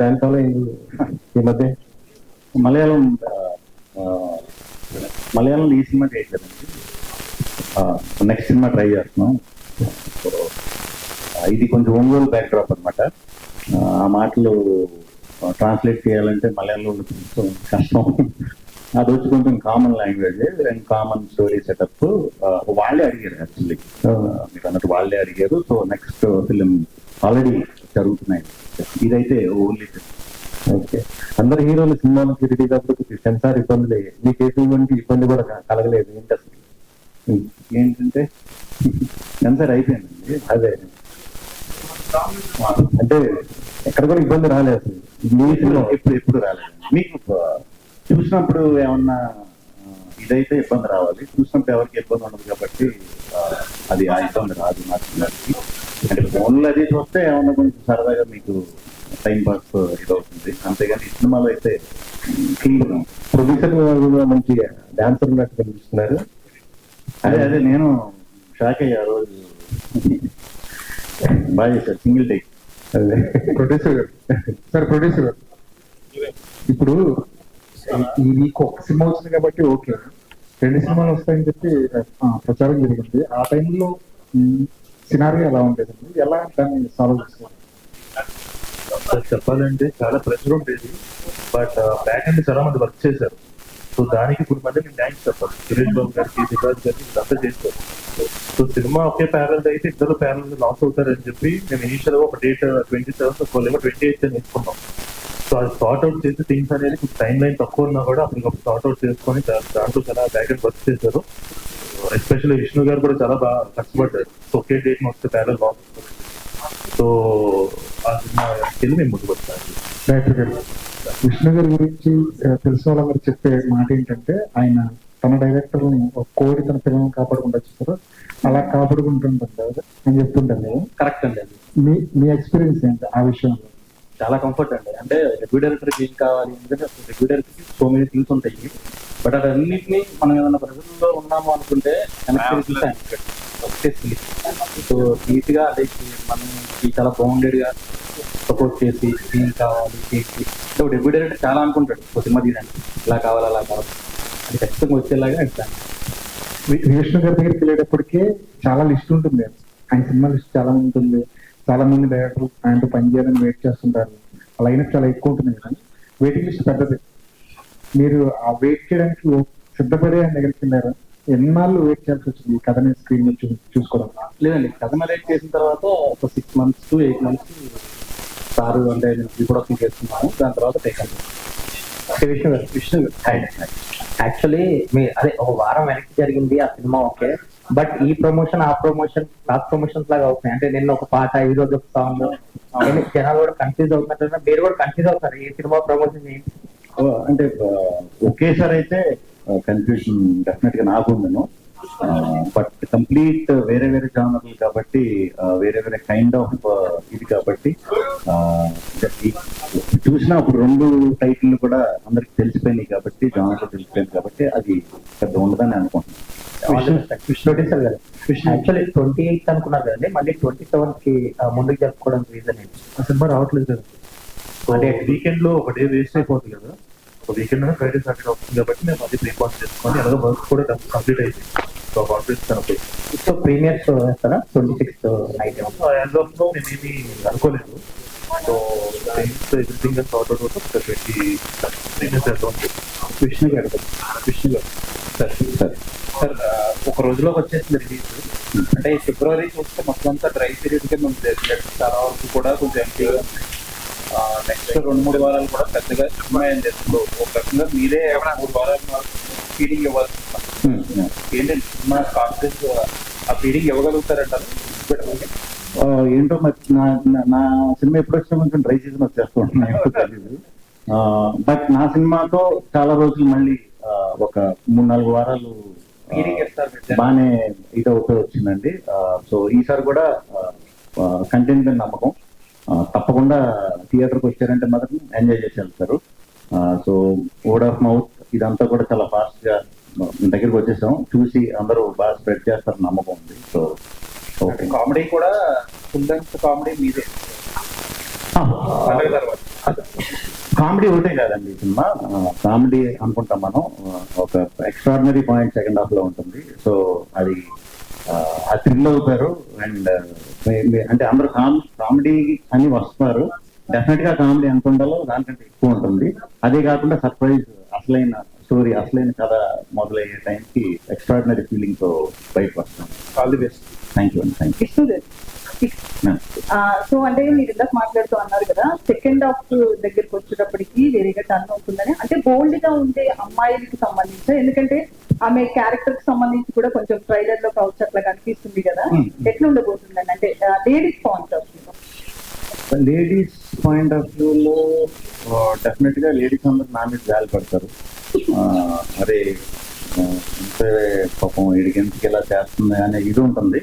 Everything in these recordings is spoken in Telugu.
ఫ్యాన్ ఫాలోయింగ్ ఈ మధ్య? మలయాళం మలయాళంలో ఈ సినిమా చేయట్లేదండి, నెక్స్ట్ సినిమా ట్రై చేస్తున్నాం. ఇది కొంచెం ఒంగోలు బ్యాక్డ్రాప్ అనమాట. ఆ మాటలు ట్రాన్స్లేట్ చేయాలంటే మలయాళంలో కొంచెం కష్టం. అది వచ్చి కొంచెం common language and common story setup. వాళ్ళే అడిగారు యాక్చువల్లీ, మీరు అన్నట్టు వాళ్ళే అడిగారు. సో నెక్స్ట్ ఫిలిం ఆల్రెడీ జరుగుతున్నాయి. ఇదైతే ఓన్లీ. ఓకే, అందరు హీరోలు సినిమాలకు రిలీజ్ అప్పుడు సెన్సార్ ఇబ్బందులే, మీకు ఎటువంటి ఇబ్బంది కూడా కలగలేదు ఏంటి అసలు? ఏంటంటే సెన్సార్ అయిపోయిందండి. అదే అంటే ఎక్కడ కూడా ఇబ్బంది రాలేదు అసలు మీ సినిమా? ఎప్పుడు రాలేదు. మీకు చూసినప్పుడు ఏమన్నా ఇదైతే ఇబ్బంది రావాలి, చూసినప్పుడు ఎవరికి ఇబ్బంది ఉండదు కాబట్టి అది ఆ ఇబ్బంది రాదు నా పిల్లలకి. అంటే ఫోన్లో అది చూస్తే ఏమన్నా కొంచెం సరదాగా మీకు టైం పాస్ ఇదవుతుంది, అంతేగాని ఈ సినిమాలో అయితే క్లీన్గా. ప్రొడ్యూసర్ మంచి డాన్సర్ ఉన్నట్టు కనిపిస్తున్నారు. అదే నేను షాక్ అయ్యా ఆ రోజు. బాగా చేశారు, సింగిల్ టేక్. అదే ప్రొడ్యూసర్ గారు. సార్ ప్రొడ్యూసర్ గారు, ఇప్పుడు మీకు ఒక సినిమా వచ్చింది కాబట్టి ఓకే, 2 సినిమాలు వస్తాయని చెప్పి ప్రచారం జరిగింది. ఆ టైంలో సినారియో ఎలా ఉండేదండి, ఎలా దాన్ని సాల్వ్ చేస్తారు? చెప్పాలంటే చాలా ప్రెషర్ ఉండేది, బట్ బ్యాక్ అండ్ చాలా మంది వర్క్ చేశారు. సో దానికి ఇప్పుడు మళ్ళీ నేను థ్యాంక్స్ చెప్పాలి సురేష్ బాబు గారికి, శివరాజ్ గారికి, ఇదంతా చేశారు. సో సినిమా ఒకే ప్యారల్ అయితే ఇద్దరు ప్యారల్ లాస్ అవుతారని చెప్పి మేము ఇనిషియల్ గా ఒక డేట్ 27th 28th అని వేసుకున్నాం. సో అది సార్ట్ అవుట్ చేసి థింగ్స్ అనేది కొంచెం టైం లైన్ తక్కువ ఉన్నా కూడా అప్పుడు సార్ట్ అవుట్ చేసుకొని దాంట్లో చాలా బ్యాక్ అండ్ వర్క్ చేశారు. ఎస్పెషల్లీ విష్ణు గారు కూడా చాలా బాగా కష్టపడ్డారు. సో ఒకే డేట్ వస్తే ప్యారల్ లాస్ అవుతుంది. సో ఆ సినిమా వెళ్ళి మేము ముందుకు వస్తాము. డైరెక్టర్ గారు, విష్ణు గారి గురించి తెలిసిన వాళ్ళందరూ చెప్పే మాట ఏంటంటే, ఆయన తన డైరెక్టర్ ఒక కోడి తన పిల్లలను కాపాడుకుంటూ వచ్చేస్తారు, అలా కాపాడుకుంటుంటారు అని చెప్తుంటారు. కరెక్ట్ అండి. అది మీ ఎక్స్పీరియన్స్ ఏంటి ఆ విషయంలో? చాలా కంఫర్ట్ అండి. అంటే డెబ్యూ డైరెక్టర్కి ఏం కావాలి, ఎందుకంటే డెబ్యూ డైరెక్టర్కి సో మెనీ థింగ్స్ ఉంటాయి, బట్ అన్నింటినీ మనం ఏదైనా ప్రజల్లో ఉన్నాము అనుకుంటే సో నీట్ గా అంటే మనకి చాలా బౌండెడ్ గా సపోర్ట్ చేసి ఏం కావాలి చేసి. సో డెబ్యూ డైరెక్టర్ చాలా అనుకుంటాడు ఒక సినిమా తీయడానికి, ఇలా కావాలి అలా కావాలి, అది ఖచ్చితంగా వచ్చేలాగా ఇస్తాను. విష్ణు గారి దగ్గరికి వెళ్ళేటప్పటికే చాలా లిస్ట్ ఉంటుంది, ఆయన సినిమా లిస్ట్ చాలా ఉంటుంది, చాలా మంది డైరెక్టర్లు ఆయనతో పనిచేయాలని వెయిట్ చేస్తుంటారు, ఆ లైనప్ చాలా ఎక్కువ ఉంటుంది కదా, వెయిటింగ్ లిస్ట్ పెద్దది. మీరు ఆ వెయిట్ చేయడానికి సిద్ధపడే ఆయన దగ్గరికి వెళ్ళారా? ఎన్నాళ్ళు వెయిట్ చేయాల్సి వచ్చింది ఈ కథని స్క్రీన్ నుంచి చూసుకోవడం? లేదండి, కథ రైట్ చేసిన తర్వాత ఒక 6 months to 8 months సారు అంటే రీప్రొడక్షన్ చేస్తున్నాను. దాని తర్వాత టేకన్ విష్ణు యాక్చువల్లీ మీ అదే ఒక వారం వెనక్కి జరిగింది ఆ సినిమా, ఓకే. బట్ ఈ ప్రమోషన్ ఆ ప్రమోషన్ క్లాస్ ప్రమోషన్స్ లాగా అవుతున్నాయి. అంటే నిన్న ఒక పాట, ఈ రోజు ఒక సాంగ్, జనాలు కూడా కన్ఫ్యూజ్ అవుతున్నట్టు, మీరు కూడా కన్ఫ్యూజ్ అవుతారు ఏ సినిమా ప్రమోషన్ ఏంటి అంటే. ఒకేసారి అయితే కన్ఫ్యూజన్ డెఫినెట్ గా నాకు ఉందను, బట్ కంప్లీట్ వేరే వేరే జానర్లు కాబట్టి, వేరే వేరే కైండ్ ఆఫ్ ఇది కాబట్టి చూసినా అప్పుడు 2 టైటిల్ కూడా అందరికి తెలిసిపోయినాయి కాబట్టి, జానర్లు తెలిసిపోయింది కాబట్టి అది పెద్ద ఉండదని అనుకుంటున్నాను. ప్రొడ్యూసర్ గారు, యాక్చువల్లీ 28th అనుకున్నారు కదండి, మళ్ళీ 27th కి ముందుకు జరుపుకోవడానికి రీజన్ ఏంటి? ఆ సినిమా రావట్లేదు కదా, అంటే వీకెండ్ లో ఒక డే వేస్ట్ అయిపోతుంది కదా, ఒక వీకెండ్ ఫ్రైడే సాటర్డే అవుతుంది కాబట్టి మేము అది ప్రీపాన్ చేసుకొని అలాగే వర్క్ కూడా కంప్లీట్ అయింది. సో కాన్ఫిడెన్స్ కనుక సో ప్రీమియర్ షో వేస్తారా 26th night? As of no మేమేమి అనుకోలేదు. సో ఎవ్రీథింగ్ సార్ట్ అవుట్ అవుతుంది 20 ప్రీమియర్ చేద్దాం. విష్ణు గారు సార్ సార్ ఒక రోజులోకి వచ్చేసింది రిలీజ్. అంటే ఫిబ్రవరి చూస్తే మొత్తం అంతా డ్రై పీరియడ్ కింద ఉంది, చాలా వరకు కూడా కొంచెం ఎంపీగా ఉంది. నెక్స్ట్ 2-3 వారాలు కూడా పెద్దగా సినిమా ఏం చేస్తుంది. ఒక రకంగా మీరే 3 వారాలు ఫీడింగ్ ఇవ్వాల్సి ఏంటంటే సినిమా కాన్ఫిడెన్స్ ఆ ఫీడింగ్ ఇవ్వగలుగుతారంటారు? ఏంటో మరి నా సినిమా ఎప్పుడు వచ్చినా కొంచెం డ్రై సీజన్ వచ్చేస్తూ ఉంటున్నాయి, తెలియదు. బట్ నా సినిమాతో చాలా రోజులు మళ్ళీ ఒక 3-4 వారాలు బాగానే ఇదవుతూ వచ్చిందండి. సో ఈసారి కూడా కంటెంట్ మీద నమ్మకం, తప్పకుండా థియేటర్కి వచ్చారంటే మాత్రం ఎంజాయ్ చేసి వెళ్తారు. సో వర్డ్ ఆఫ్ మౌత్ ఇదంతా కూడా చాలా ఫాస్ట్ గా దగ్గరికి వచ్చేసాం, చూసి అందరూ బాగా స్ప్రెడ్ చేస్తారు నమ్మకం ఉంది. సో కామెడీ కూడా ఫుల్ లెంగ్త్ కామెడీ మీదే తర్వాత కామెడీ ఒకటే కాదండి ఈ సినిమా. కామెడీ అనుకుంటాం మనం, ఒక ఎక్స్ట్రాడినరీ పాయింట్ సెకండ్ హాఫ్ లో ఉంటుంది. సో అది ఆ థ్రిల్ అవుతారు. అండ్ అంటే అందరూ కామెడీ అని వస్తారు. డెఫినెట్ గా కామెడీ ఎంత ఉండాలో దానికంటే ఎక్కువ ఉంటుంది. అదే కాకుండా సర్ప్రైజ్, అసలైన స్టోరీ, అసలైన కథ మొదలయ్యే టైంకి ఎక్స్ట్రాడినరీ ఫీలింగ్ తో బయటకు వస్తాం. All the best. Thank you అండి. Thank you. సో అంటే మీరు ఇందాక మాట్లాడుతూ అన్నారు కదా, సెకండ్ హాఫ్ దగ్గరికి వచ్చేటప్పటికి వేరేగా టర్న్ అవుతుందని. అంటే బోల్డ్ గా ఉండే అమ్మాయిలకి సంబంధించి, ఎందుకంటే ఆమె క్యారెక్టర్ కి సంబంధించి కూడా కొంచెం ట్రైలర్ లో కావచ్చు అట్లా కనిపిస్తుంది కదా, ఎట్లా ఉండబోతుందని అంటే ladies point of view? Ladies point of వ్యూలో డెఫినెట్ గా లేడీస్ అందరూ నా మీద జాలి పడతారు. అరే అంటే పాపం ఇడికెందుకు ఇలా చేస్తుంది అనే ఇది ఉంటుంది.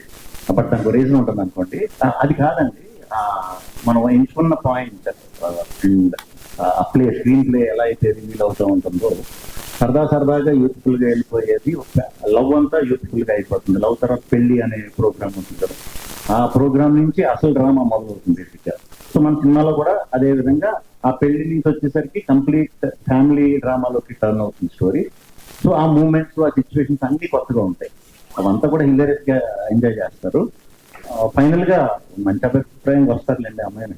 బట్ దానికి రీజన్ ఉంటుంది అనుకోండి. అది కాదండి, మనం ఎంచుకున్న point and play, screen play ఎలా అయితే రివీల్ అవుతూ ఉంటుందో, సరదాగా యూత్ఫుల్ గా వెళ్ళిపోయేది. లవ్ అంతా యూత్ఫుల్ గా అయిపోతుంది. లవ్ తర్వాత పెళ్లి అనే ప్రోగ్రామ్ ఉంటుంది కదా, ఆ ప్రోగ్రామ్ నుంచి అసలు డ్రామా మొదలవుతుంది. సో మన సినిమాలో కూడా అదే విధంగా ఆ పెళ్లి నుంచి వచ్చేసరికి కంప్లీట్ ఫ్యామిలీ డ్రామాలోకి టర్న్ అవుతుంది స్టోరీ. సో ఆ మూమెంట్స్, ఆ సిచ్యువేషన్స్ అన్ని కొత్తగా ఉంటాయి. అవంతా కూడా హిలేరియస్ గా ఎంజాయ్ చేస్తారు. ఫైనల్ గా మంచి అభిప్రాయంగా వస్తారులేండి అమ్మాయిని.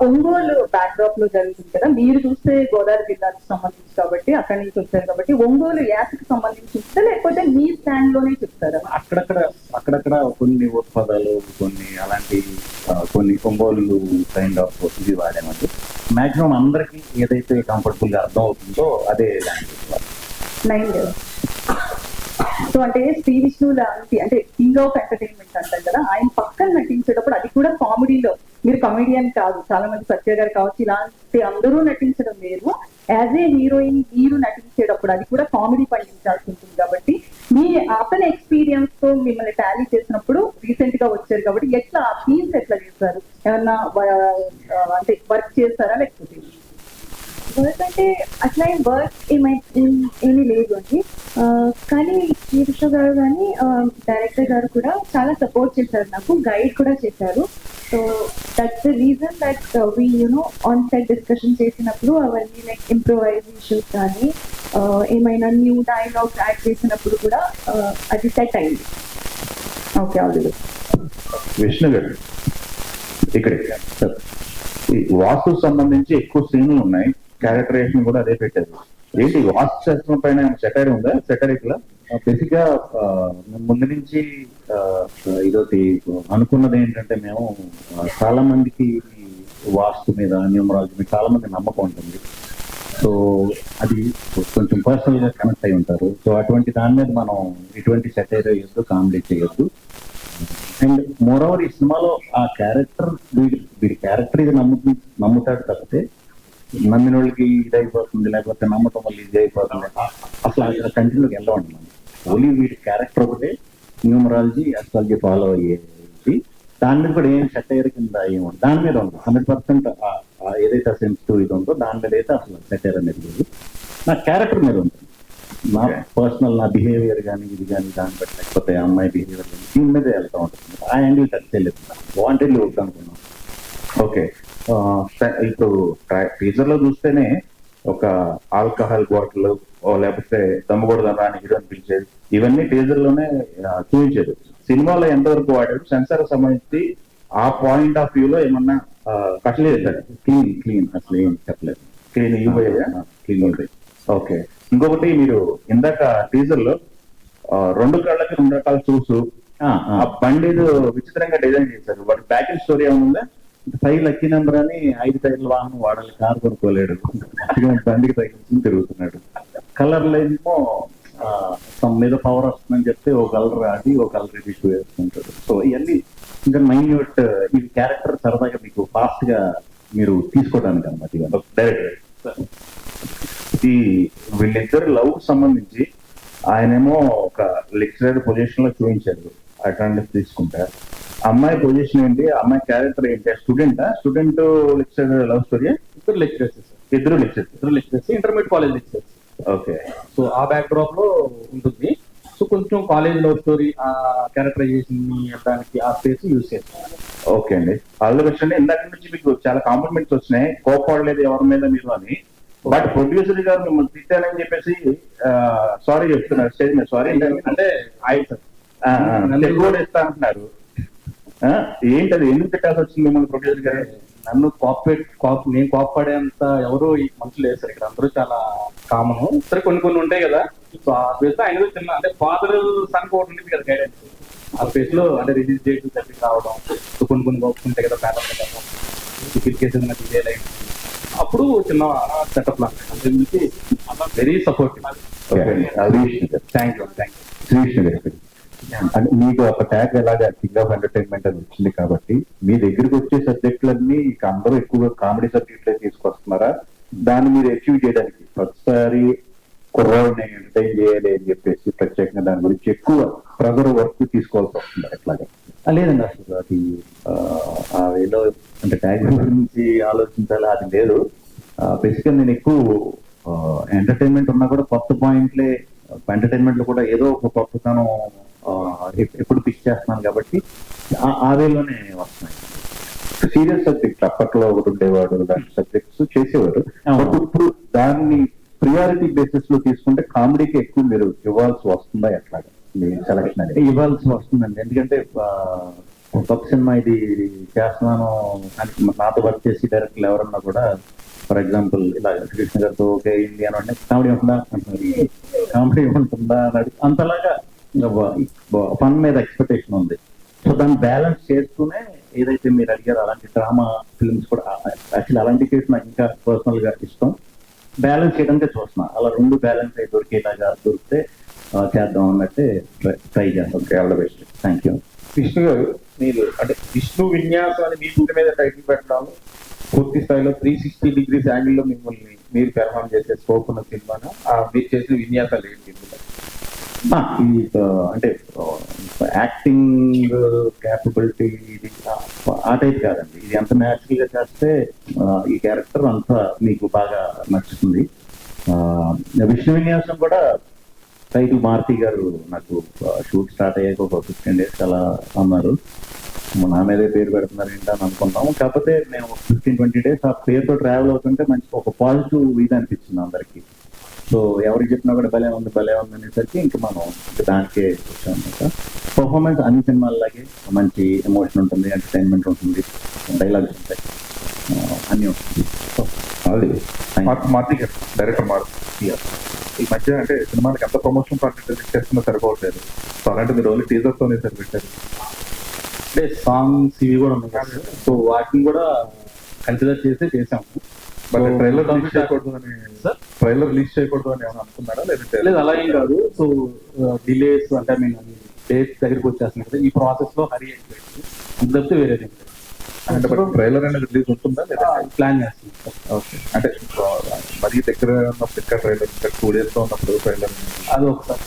ఒంగోలు బ్యాక్డ్రాప్ లో జరుగుతుంది కదా, మీరు చూస్తే గోదావరి జిల్లాకు సంబంధించి కాబట్టి అక్కడి నుంచి వచ్చారు కాబట్టి ఒంగోలు యాసకి సంబంధించి ఉంటుందా, లేకపోతే మీ స్టాండ్ లోనే చెప్తారా? అక్కడక్కడ కొన్ని పదాలు, కొన్ని అలాంటి కొన్ని ఒంగోలు కైండ్ ఆఫ్ ఇది వాడామంటే మాక్సిమం అందరికి ఏదైతే కంఫర్టబుల్ గా అర్థం అవుతుందో అదే లాంగ్వేజ్. సో అంటే శ్రీ విష్ణు లాంటి, అంటే కింగ్ ఆఫ్ ఎంటర్టైన్మెంట్ అంటారు కదా, ఆయన పక్కన నటించేటప్పుడు అది కూడా కామెడీలో, మీరు కమెడియన్ కాదు, చాలా మంది సత్య గారు కావచ్చు, ఇలాంటి అందరూ నటించడం వేరు. యాజ్ ఏ హీరోయిన్ మీరు నటించేటప్పుడు అది కూడా కామెడీ పండించాల్సి ఉంటుంది కాబట్టి మీ అతని ఎక్స్పీరియన్స్ తో మిమ్మల్ని టాలీ చేసినప్పుడు రీసెంట్ గా వచ్చారు కాబట్టి ఎట్లా ఆ సీన్స్ ఎట్లా చేస్తారు? ఏమన్నా అంటే వర్క్ చేస్తారా లేకపోతే? వర్క్ అంటే అట్లా ఏం వర్క్ ఏమీ లేదు అండి. కానీ శ్రీకృష్ణ గారు కానీ డైరెక్టర్ గారు కూడా చాలా సపోర్ట్ చేశారు, నాకు గైడ్ కూడా చేశారు. So that's the reason that we on set discussion చేసినప్పుడు అవన్నీ లైక్ ఇంప్రూవైజేషన్స్ కానీ ఏమైనా న్యూ డైలాగ్స్ యాడ్ చేసినప్పుడు కూడా అది సెట్ అయింది. ఓకే, ఆల్రెడీ విష్ణు గారు ఇక్కడ ఈ వాస్తు సంబంధించి ఎక్కువ సీన్లు ఉన్నాయి. క్యారెక్టరేషన్ కూడా అదే పెట్టారు. ఏంటి వాస్తు శాస్త్రం పైన సెటైర్ ఉందా? సెటైరిక్ లా బేసిక్ గా ముందు నుంచి ఇదొకటి అనుకున్నది ఏంటంటే, మేము చాలా మందికి వాస్తు మీద, న్యూమరాలజీ మీద చాలా మంది నమ్మకం ఉంటుంది. సో అది కొంచెం పర్సనల్ గా కనెక్ట్ అయి ఉంటారు. సో అటువంటి దాని మీద మనం ఎటువంటి సెటైర్ వేయొద్దు, కామెడీ చేయొద్దు. అండ్ మోర్ ఓవర్ ఈ సినిమాలో ఆ క్యారెక్టర్, వీడి క్యారెక్టర్ ఇది నమ్ముతాడు తప్పితే నమ్మిన వాళ్ళకి ఇది అయిపోతుంది, లేకపోతే నమ్మటం వల్ల ఇది అయిపోతుంది, అసలు కంటిన్యూకి వెళ్ళవండి మనం. ఓన్లీ వీడి క్యారెక్టర్ ఒకటే న్యూమరాలజీ, అస్ట్రాలజీ ఫాలో అయ్యేది. దాని మీద కూడా ఏం సెటైర్ కింద ఏముంది, దాని మీద ఉంది 100%. ఏదైతే సెన్సిటివ్ ఇది ఉందో దాని మీద అయితే అసలు సెటైర్ అనేది లేదు. నా క్యారెక్టర్ మీద ఉంటుంది. నా పర్సనల్, నా బిహేవియర్ కానీ ఇది కానీ దాన్ని బట్టి, లేకపోతే అమ్మాయి బిహేవియర్ కానీ దీని మీద వెళ్తూ ఉంటుంది. ఆ యాంగిల్ టచ్ చేయలేదు, వాంటెడ్లీ వద్దు అనుకున్నాం. ఓకే, ఇప్పుడు టీజర్ లో చూస్తేనే ఒక ఆల్కహాల్ బాటిల్ లేకపోతే దమ్ముగూడదరా అని హీరో అనిపించేది, ఇవన్నీ టీజర్ లోనే చూపించేది. సినిమాలో ఎంతవరకు వాడాడు, సెన్సార్ సంబంధించి ఆ పాయింట్ ఆఫ్ వ్యూ లో ఏమన్నా కట్టలేదు? క్లీన్ అసలు ఏం చెప్పలేదు. క్లీన్ క్లీన్ ఉంటాయి. ఓకే, ఇంకొకటి మీరు ఇందాక టీజర్ లో 2 కళ్ళకి 2 రకాల చూసు, ఆ బండి విచిత్రంగా డిజైన్ చేశారు. వాటి బ్యాక్ అండ్ స్టోరీ ఏముందా? 5 లక్కీ నెంబర్ అని 5 టైర్ల వాహనం వాడాలి, కారు కొనుక్కోలేడు, బండికి తగ్గించుకుని తిరుగుతున్నాడు. కలర్ ఏమో మీద పవర్ వస్తుందని చెప్తే ఓ కలర్ అది ఓ కలర్ ఇష్యూ వేసుకుంటాడు. సో ఇవన్నీ ఇంకా మైన్యూట్, ఈ క్యారెక్టర్ సరదాగా మీకు ఫాస్ట్ గా మీరు తీసుకోవడానికి అన్నమాట. డైరెక్టర్ ఈ వీళ్ళిద్దరు లవ్ సంబంధించి ఆయనేమో ఒక లెక్చరర్ పొజిషన్ లో చూపించారు. అటెండెన్స్ తీసుకుంటా, అమ్మాయి పొజిషన్ ఏంటి, అమ్మాయి క్యారెక్టర్ ఏంటి? Student lecturer love story? ఇద్దరు లెక్చరర్స్, ఇద్దరు lecturers intermediate college lecturers. Okay, so ఆ బ్యాక్ డ్రాప్ లో ఉంటుంది. సో కొంచెం కాలేజ్ లవ్ స్టోరీ ఆ క్యారెక్టరైజేషన్ దానికి ఆ స్పేస్ యూజ్ చేస్తాను. ఓకే అండి, ఆల్ ది బెస్ట్ అండి. ఇందాక నుంచి మీకు చాలా కాంప్లిమెంట్స్ వచ్చినాయి, కోపడలేదు ఎవరి మీద మీరు అని. బట్ ప్రొడ్యూసర్ గారు మిమ్మల్ని తిట్టారని చెప్పేసి సారీ చెప్తున్నారు స్టేజ్ మీద. సారీ అంటే ఆయన కూడా ఇస్తా అంటున్నారు. ఏంటది, ఎందుకు తిట్టాల్సి వచ్చింది మిమ్మల్ని ప్రొడ్యూసర్ గారు? నన్ను నేను కోప్పడేంత ఎవరు ఈ మనుషులు లేదు సార్. ఇక్కడ అందరూ చాలా కామన్. సరే కొన్ని ఉంటాయి కదా, సో ఆ స్పేస్ లో ఆయన చిన్న అంటే ఫాదర్ సన్ కూడా ఉంటుంది కదా గైడెన్స్. ఆ స్పేస్ లో అంటే రిలీజ్ డేట్ జరిగి రావడం, సో కొన్ని వర్క్స్ ఉంటాయి కదా పేపర్ కేసు లైన్, అప్పుడు చిన్న సెటప్ లాంటి అంటే వెరీ సపోర్టివ్. Thank you. అంటే మీకు ఒక ట్యాగ్ ఎలాగా కింగ్ ఆఫ్ ఎంటర్టైన్మెంట్ అని వచ్చింది కాబట్టి మీ దగ్గరికి వచ్చే సబ్జెక్టులన్నీ అందరూ ఎక్కువగా కామెడీ సబ్జెక్టులే తీసుకొస్తున్నారా? దాన్ని మీరు అచీవ్ చేయడానికి ప్రతిసారి కుర్రాడిని ఎంటర్టైన్ చేయాలి అని చెప్పేసి ప్రత్యేకంగా దాని గురించి ఎక్కువ ప్రెజర్ వర్క్ తీసుకోవాల్సి వస్తుంది ఎట్లాగా? లేదండి, అసలు అది ఆ వేలో అంటే ట్యాగ్ గురించి ఆలోచించాలి అది లేదు. బేసిక్గా నేను ఎక్కువ ఎంటర్టైన్మెంట్ ఉన్నా కూడా కొత్త పాయింట్లే, ఎంటర్టైన్మెంట్ లో కూడా ఏదో ఒక కొత్తతనం ఎప్పుడు పిచ్ చేస్తున్నాను కాబట్టి ఆ వేలోనే వస్తున్నాయి. సీరియస్ సబ్జెక్ట్ అప్పట్లో ఒకటి ఉండేవాడు, దాని సబ్జెక్ట్స్ చేసేవారు. బట్ ఇప్పుడు దాన్ని ప్రియారిటీ బేసిస్ లో తీసుకుంటే కామెడీకి ఎక్కువ మీరు ఇవ్వాల్సి వస్తుందా ఎట్లాగా మీ సెలక్షన్ అనేది? ఇవ్వాల్సి వస్తుందండి, ఎందుకంటే కొత్త సినిమా ఇది చేస్తున్నాను అని నాతో వర్క్ చేసి డైరెక్టర్లు ఎవరన్నా కూడా ఫర్ ఎగ్జాంపుల్ ఇలా కృష్ణ గారితో ఓకే ఇండియా అంటే కామెడీ ఉంటుందా అంటున్నారు, కామెడీ ఉంటుందా అని అంతలాగా ఫన్ మీద ఎక్స్పెక్టేషన్ ఉంది. సో దాన్ని బ్యాలెన్స్ చేస్తూనే ఏదైతే మీరు అడిగారో అలాంటి డ్రామా ఫిల్మ్స్ కూడా యాక్చువల్లీ అలాంటి కేసు నాకు ఇంకా పర్సనల్ గా ఇష్టం. బ్యాలెన్స్ చేయడానికి చూస్తున్నా, అలా రెండు బ్యాలెన్స్ అయి దొరికేలాగా దొరికితే చేద్దాం అన్నట్టే ట్రై చేస్తాం. All the best. Thank you. Vishnu గారు, మీరు అంటే విష్ణు విన్యాసం అని మీ బుక్ మీద టైటిల్ పెట్టడం పూర్తి స్థాయిలో 360 degrees యాంగిల్ లో మిమ్మల్ని మీరు పెర్ఫార్మ్ చేసే స్కోప్ ఉన్న సినిమాను మీరు చేసిన విన్యాసాలు ఏంటి? ఈ అంటే యాక్టింగ్ క్యాపబిలిటీ ఇది ఆ టైప్ కాదండి, ఇది ఎంత న్యాచురల్ గా చేస్తే ఈ క్యారెక్టర్ అంతా మీకు బాగా నచ్చుతుంది. విష్ణు విన్యాసం కూడా టైటిల్ మారుతి గారు నాకు షూట్ స్టార్ట్ అయ్యాక ఒక 15 days అలా అన్నారు, నా మీదే పేరు పెడుతున్నారు ఏంటని అనుకున్నాము. కాకపోతే మేము 15-20 days ఆ పేరుతో ట్రావెల్ అవుతుంటే మంచి ఒక పాజిటివ్ ఇది అనిపించింది అందరికి. సో ఎవరికి చెప్పినా కూడా భలే ఉంది అనేసరికి ఇంకా మనం దానికే వచ్చాం అనమాట. పర్ఫార్మెన్స్ అన్ని సినిమాల్లాగే మంచి ఎమోషన్ ఉంటుంది, ఎంటర్టైన్మెంట్ ఉంటుంది, డైలాగ్స్ ఉంటాయి, అన్నీ ఉంటుంది. మార్తి గారు, డైరెక్టర్ మారుతి, ఈ మధ్య అంటే సినిమాకి ఎంత ప్రమోషన్ కాంటెంట్ చేస్తున్నా సరిపోవట్లేదు. సో అలాంటి మీరు ఓన్లీ టీజర్ తోనే సరిపెట్టారు. అంటే సాంగ్స్ ఇవి కూడా ఉన్నాయి, సో వాటిని కూడా కన్సిడర్ చేసి చేసాము. బట్ ట్రైలర్ రిలీజ్ చేయకూడదు అని ఏమైనా అనుకున్నారా? లేదు, అలా ఏం కాదు. సో డిలేస్ అంటే డేట్స్ దగ్గరికి వచ్చేస్తున్నాయి కదా, ఈ ప్రాసెస్ లో హరి అయిపోయింది, అందరితో వేరేది అంటే ట్రైలర్ అనేది రిలీజ్ ఉంటుందా లేదా ప్లాన్ చేస్తున్నాం. ఓకే, అంటే మరీ దగ్గర ఉన్నప్పుడు ఇంకా ట్రైలర్, ఇంకా 2 days లో ఉన్నప్పుడు ట్రైలర్ అది ఒకసారి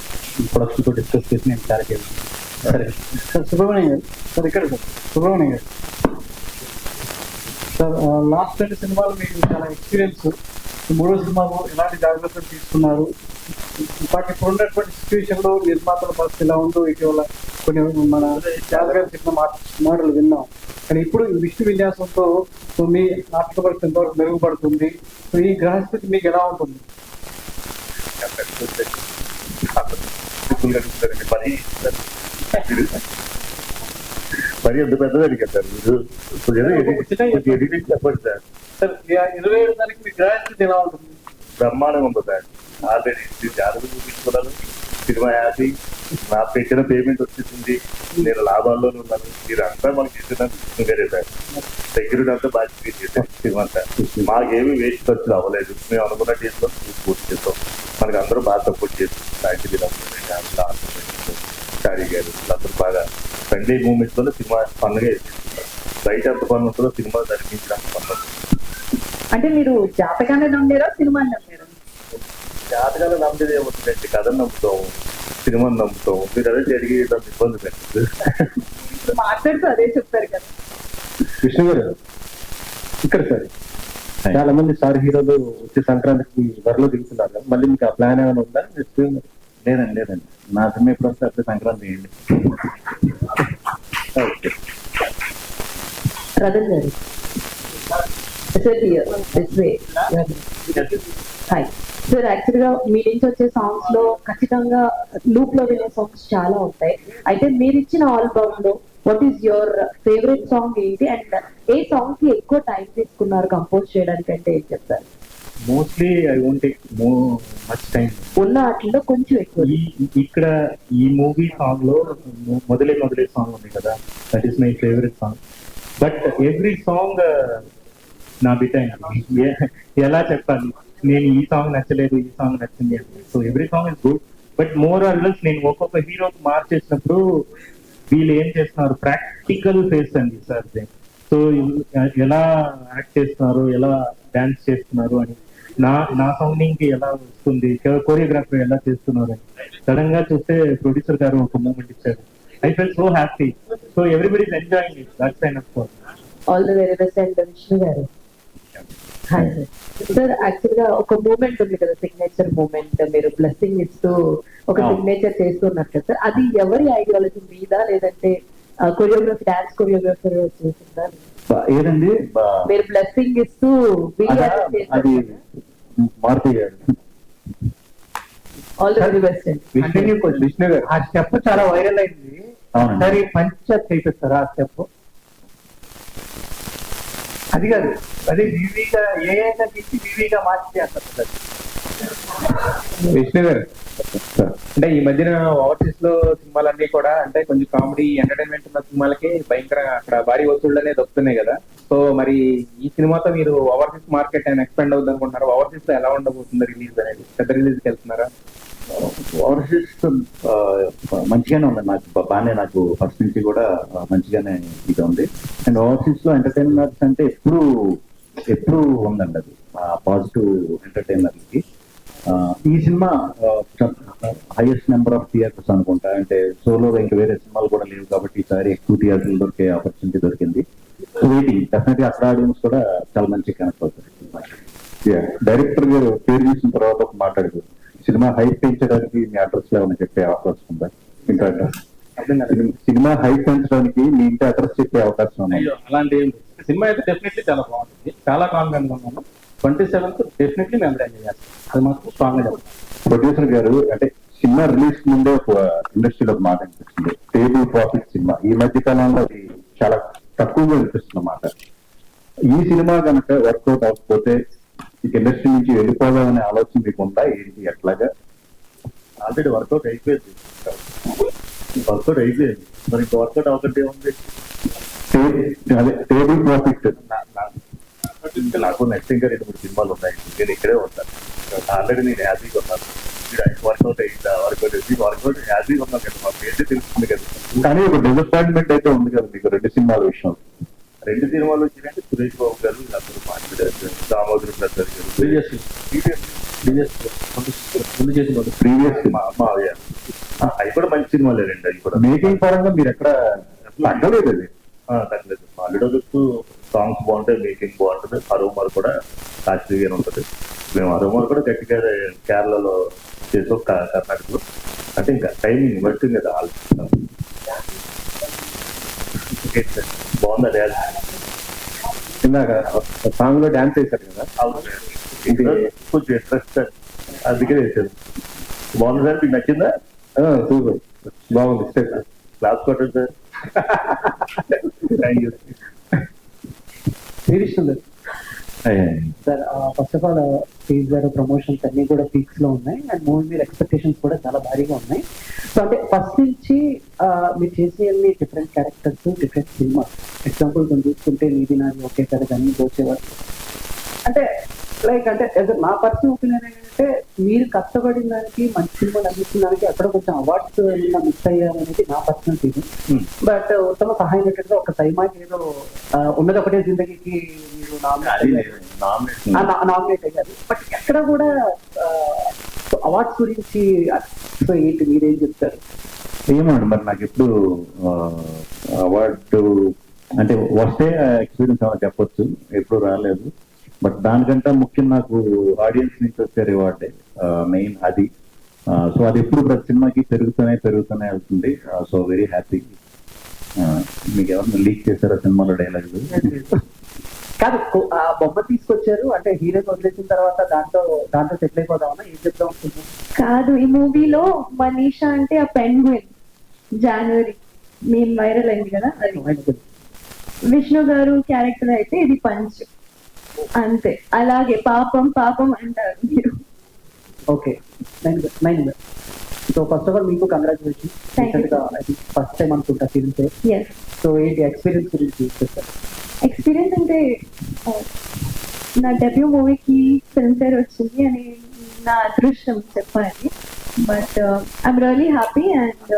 ప్రొడక్షన్ తో డిస్కస్ చేసి నేను క్లారిటీ ఇస్తాను. సరే సార్. సుబ్రహ్మణ్యం గారు, సార్ ఇక్కడ సార్ సుబ్రహ్మణ్యం గారు సార్, లాస్ట్ 2 సినిమాలు మీకు చాలా ఎక్స్పీరియన్స్. 3వ సినిమాలో ఎలాంటి జాగ్రత్తలు తీసుకున్నారు? వాటి ఇప్పుడు ఉన్నటువంటి సిచ్యువేషన్ లో నిర్మాతల పరిస్థితి ఎలా ఉందో ఇటీవల కొన్ని మన జాగ్రత్త చెప్పిన మాటలు విన్నాం. కానీ ఇప్పుడు విష్ణు విన్యాసంతో మీ ఆర్థిక పరిస్థితి ఎంతవరకు మెరుగుపడుతుంది? సో ఈ గ్రహస్థితి మీకు ఎలా ఉంటుంది? మరి ఎంత పెద్దది అడిగారు సార్ మీరు, ఎడిటింగ్ చెప్పండి సార్. సార్ 27 తారీఖు మీ గ్రహస్థితి ఎలా ఉంటుంది? బ్రహ్మాండంగా ఉంటుంది సార్. ఆల్రెడీ జాగ్రత్త చూపించుకున్నాను, సినిమా హ్యాపీ, నా పెట్టిన పేమెంట్ వచ్చేసింది, నేను లాభాల్లో ఉన్నాను, మీరు అంతా మనకి ఇచ్చినాను వేరే సార్. సెక్యూరిటీ అంతా బాగా చేశాను సినిమా సార్. మాకేమీ వేస్ట్ ఖర్చులు అవ్వలేదు, మేము అనుకున్న చేస్తాం, పూర్తి చేస్తాం. మనకి అందరూ బాగా సపోర్ట్ చేస్తాం. షారీ గారు అందరూ బాగా ఫ్రెండ్లీ మూమెంట్స్ వల్ల సినిమా పనులుగా వేసేస్తున్నారు. బయట ఎంత పని ఉంటుందో సినిమా జరిపించడానికి పనులు. అంటే మీరు జాతకాన్ని నమ్మారా, సినిమాని నమ్మారా? జాతకాలు నమ్మేది ఏమవుతుందండి, కథను నమ్ముతాం, సినిమాని నమ్ముతాం. మీరు అదే జరిగి ఇబ్బంది పెట్టదు. మాట్లాడుతూ అదే చెప్తారు కదా. విష్ణు గారు ఇక్కడ సార్, చాలా మంది స్టార్ హీరోలు వచ్చే సంక్రాంతికి బరిలో దిగుతున్నారు కదా, మళ్ళీ మీకు ఆ ప్లాన్ ఏమైనా ఉందా? లేదండి నా సినిమా ఎప్పుడు వస్తే అప్పుడు సంక్రాంతి చేయండి. ఓకే. రతన్ గారు హాయ్ సార్, యాక్చువల్ గా మీ నుంచి వచ్చే సాంగ్స్ లో ఖచ్చితంగా లూప్ లో వినే సాంగ్స్ చాలా ఉంటాయి. అయితే మీరు ఇచ్చిన ఆల్బమ్ లో what is your favourite song ఏంటి, అండ్ ఏ సాంగ్ కి ఎక్కువ టైం తీసుకున్నారు కంపోజ్ చేయడానికి అంటే ఏం చెప్తారు? Mostly I won't take much time. ఉన్న వాటిలో కొంచెం ఎక్కువ. ఇక్కడ ఈ మూవీ సాంగ్ లో మొదలే సాంగ్ ఉంది కదా, that is my favourite song. But every song నా బిట్ అయింది. ఎలా చెప్పాలి, నేను ఈ సాంగ్ నచ్చలేదు, ఈ సాంగ్ నచ్చింది అంటే. So every song is good, but more or less నేను ఒక్కొక్క హీరోకి మార్చేసినప్పుడు వీళ్ళు ఏం చేస్తున్నారు, ప్రాక్టికల్ ఫేస్ అండి సార్. సో ఎలా యాక్ట్ చేస్తున్నారు, ఎలా డాన్స్ చేస్తున్నారు అని, నా సౌండింగ్ కి ఎలా వస్తుంది, కొరియోగ్రాఫర్ ఎలా చేస్తున్నారు అని సడన్ గా చూస్తే ప్రొడ్యూసర్ గారు ఒక మూమెంట్ ఇచ్చారు. I feel so happy. So everybody is enjoying it. That's enough for all the very best. And Vishnu గారు హాయ్ సార్. సార్ యాక్చువల్ గా ఒక మూమెంట్ ఉంది కదా, సిగ్నేచర్ మూమెంట్, మీరు బ్లెస్సింగ్ ఇస్తూ ఒక సిగ్నేచర్ చేస్తున్నారు కదా సార్, అది ఎవరి ఐడియాలజీ మీద, లేదంటే కొరియోగ్రఫీ, డాన్స్ కొరియోగ్రాఫర్ చేసిందా? ఏదండి మీరు బ్లెస్సింగ్ ఇస్తూ అది మారుతి గారు. ఆల్ ది వెరీ బెస్ట్ అండి. విష్ణు గారు, ఆ స్టెప్ చాలా వైరల్ అయింది. అవునండి. సరే పంచాయత్ చేపిస్తారా ఆ స్టెప్? అది కాదు, అదే వివిగా ఏదైనా తీసి వివిగా మార్చి చేస్తారు సార్. విష్ణు గారు, అంటే ఈ మధ్యన ఓవర్సీస్ లో సినిమాలన్నీ కూడా అంటే కొంచెం కామెడీ ఎంటర్టైన్మెంట్ ఉన్న సినిమాలకి భయంకరంగా అక్కడ భారీ వసూళ్లు అనేది వస్తున్నాయి కదా. సో మరి ఈ సినిమాతో మీరు ఓవర్సీస్ మార్కెట్ అయినా ఎక్స్పెండ్ అవుతుంది అనుకుంటున్నారు? ఓవర్సీస్ లో ఎలా ఉండబోతుంది రిలీజ్ అనేది? పెద్ద రిలీజ్ కి వెళ్తున్నారా? ఓవర్సీస్ మంచిగానే ఉంది, నాకు ఫస్ట్ నుంచి కూడా మంచిగానే ఇది ఉంది. అండ్ ఓవర్సీస్ లో ఎంటర్టైనర్స్ అంటే ఎప్పుడు ఉందండి అది పాజిటివ్ ఎంటర్టైనర్కి. ఈ cinema highest number of theatres అనుకుంటా, అంటే సోలోగా ఇంకా వేరే సినిమాలు కూడా లేవు కాబట్టి ఈసారి ఎక్కువ థియేటర్లు దొరికే ఆపర్చునిటీ దొరికింది. వెయిటింగ్, డెఫినెట్గా అక్కడ ఆడియన్స్ కూడా చాలా మంచిగా కనెక్ట్ అవుతారు. డైరెక్టర్ గారు పేరు చూసిన తర్వాత ఒక మాట్లాడారు, సినిమా హైప్ పెంచడానికి మీ అడ్రస్ లో ఏమైనా చెప్పే అవకాశం ఉందా? ఇంటి అడ్రస్, సినిమా హైప్ పెంచడానికి మీ ఇంటి అడ్రస్ చెప్పే అవకాశం ఉందా? అలాంటి సినిమా అయితే డెఫినెట్లీ చాలా బాగుంటుంది, చాలా కాన్ఫిడెంట్ ఉన్నాను. 27th డెఫినెట్లీ మేము ఎంజాయ్ చేస్తాం, అది మాత్రం స్ట్రాంగ్ గా చెప్తాం. ప్రొడ్యూసర్ గారు, అంటే సినిమా రిలీజ్ ముందే ఒక ఇండస్ట్రీలో ఒక మాట అనిపిస్తుంది, టేబుల్ ప్రాఫిట్ సినిమా. ఈ మధ్య కాలంలో అది చాలా తక్కువగా అనిపిస్తుంది మాట. ఈ సినిమా కనుక వర్కౌట్ అవ్వకపోతే ఇక ఇండస్ట్రీ నుంచి వెళ్ళిపోదామనే ఆలోచన మీకు ఉందా ఏంటి? ఎట్లాగా? ఆల్రెడీ వర్కౌట్ అయిపోయింది మరి ఇంకా వర్కౌట్ అవుతుంటే ఉంది. అదే టేబుల్ ప్రాఫిట్. నాకు నెక్స్ట్ ఇంకా 2-3 సినిమాలు ఉన్నాయి, నేను ఇక్కడే ఉంటాను. ఆల్రెడీ నేను హ్యాపీగా ఉన్నాను. వర్కౌట్ అయిందా, వర్కౌట్ హ్యాపీగా ఉన్నాను కదా, మాకు ఏంటి తెలుస్తుంది కదా. కానీ ఒక డిసప్పాయింట్మెంట్ అయితే ఉంది కదా మీకు 2 సినిమాల విషయం. 2 సినిమాలు వచ్చినాయంటే సురేష్ బాబు గారు అందరూ మాట్లాడారు, దామోదర్ ప్రసాద్ గారు ప్రీవియస్ అవి కూడా మంచి సినిమాలే రండి. అవి కూడా మేకింగ్ పరంగా మీరు ఎక్కడ తగ్గలేదు? అది తగ్గలేదు. ఆల్రెడీ సాంగ్స్ బాగుంటాయి, మేకింగ్ బాగుంటుంది. అరోమార్ కూడా శాస్త్రీయంగా ఉంటుంది. మేము అరోమార్ కూడా గట్టిగా కేరళలో చేసాం, కర్ణాటకలో. అంటే ఇంకా టైమింగ్ పడుతుంది కదా. బాగుందా డ్యాన్స్? ఇందాక సాంగ్ లో డాన్స్ వేశారు కదా, కొంచెం ఇంట్రెస్ట్ అందుకే వేసారు. బాగుంది సార్, మీకు నచ్చిందా? సూపర్, బాగుంది స్టెప్. క్లాస్ కొట్టండి sir. Thank you sir. First of all ఫీజ్ గారు ప్రమోషన్స్ అన్ని కూడా పీక్స్ లో ఉన్నాయి, అండ్ మూవీ మీద ఎక్స్పెక్టేషన్స్ కూడా చాలా భారీగా ఉన్నాయి. సో అంటే ఫస్ట్ నుంచి మీరు చేసే different characters, different cinema. Example కొన్ని చూసుకుంటే నీది నాది ఒకే కథ కానీ దోచేవారు, అంటే లైక్ అంటే నా పర్సనల్ ఒపీనియన్ ఏంటంటే మీరు కష్టపడిన దానికి మంచి సినిమాలు అందించిన దానికి అక్కడ కొంచెం అవార్డ్స్ మిస్ అయ్యారనేది నా పర్సనల్ ఫీలింగ్. బట్ ఉత్తమ సహాయ నటుడుగా ఒక సైమాకి ఏదో ఉన్నది ఒకటే జిందగీకి మీరు నామినేట్ అయ్యారు, బట్ ఎక్కడ కూడా అవార్డ్స్ గురించి సో ఏంటి మీరేం చెప్తారు? ఏమండి మరి నాకు ఎప్పుడు అవార్డు అంటే వస్తే ఎక్స్పీరియన్స్ ఏమైనా చెప్పొచ్చు, ఎప్పుడు రాలేదు. బట్ దానికంటే ముఖ్యం నాకు ఆడియన్స్ నుంచి వచ్చే రివార్డే మెయిన్. అది సో అది ఎప్పుడు ప్రతి సినిమాకి పెరుగుతూనే వెళ్తుంది. So very happy. మీకు ఎవరైనా లీక్ చేశారా సినిమాలో డైలాగ్? కాదు, ఆ బొమ్మ తీసుకొచ్చారు అంటే హీరోని వదిలేసిన తర్వాత దాంతో సెటిల్ అయిపోదామన్నా ఏం చెప్తాం అనుకుంటున్నాం? కాదు, ఈ మూవీలో మనీషా అంటే ఆ పెంగ్విన్ జనవరి మేము వైరల్ అయింది కదా, అది విష్ణు గారు క్యారెక్టర్ అయితే ఇది పంచ్, అంతే. అలాగే పాపం పాపం అంటారు మీరు. Okay, nine. So first of all మీకు congratulation. Thank you. First time అనుకుంటా ఫిల్మ్స్. ఎస్, సో ఏంటి ఎక్స్పీరియన్స్ గురించి చెప్తారు? ఎక్స్పీరియన్స్ అంటే నా డెబ్యూ మూవీకి ఫిల్మ్ ఫేర్ వచ్చింది అని నా అదృష్టం చెప్పాలి. But I'm really happy and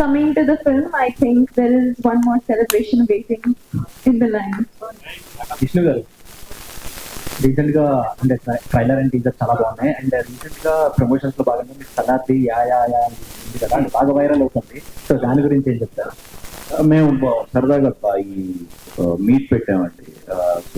coming to the film I think there is one more celebration waiting in the line. Vishnu గారు, రీసెంట్ గా అంటే ట్రైలర్ అండ్ టీజర్ చాలా బాగున్నాయి. అండ్ రీసెంట్ గా ప్రమోషన్స్ లో భాగంగా మీకు సలాది యా యా యా ఉంది కదా, అది బాగా వైరల్ అవుతుంది. సో దాని గురించి ఏం చెప్తారు? మేము సరదాగా ఈ మీట్ పెట్టామండి. సో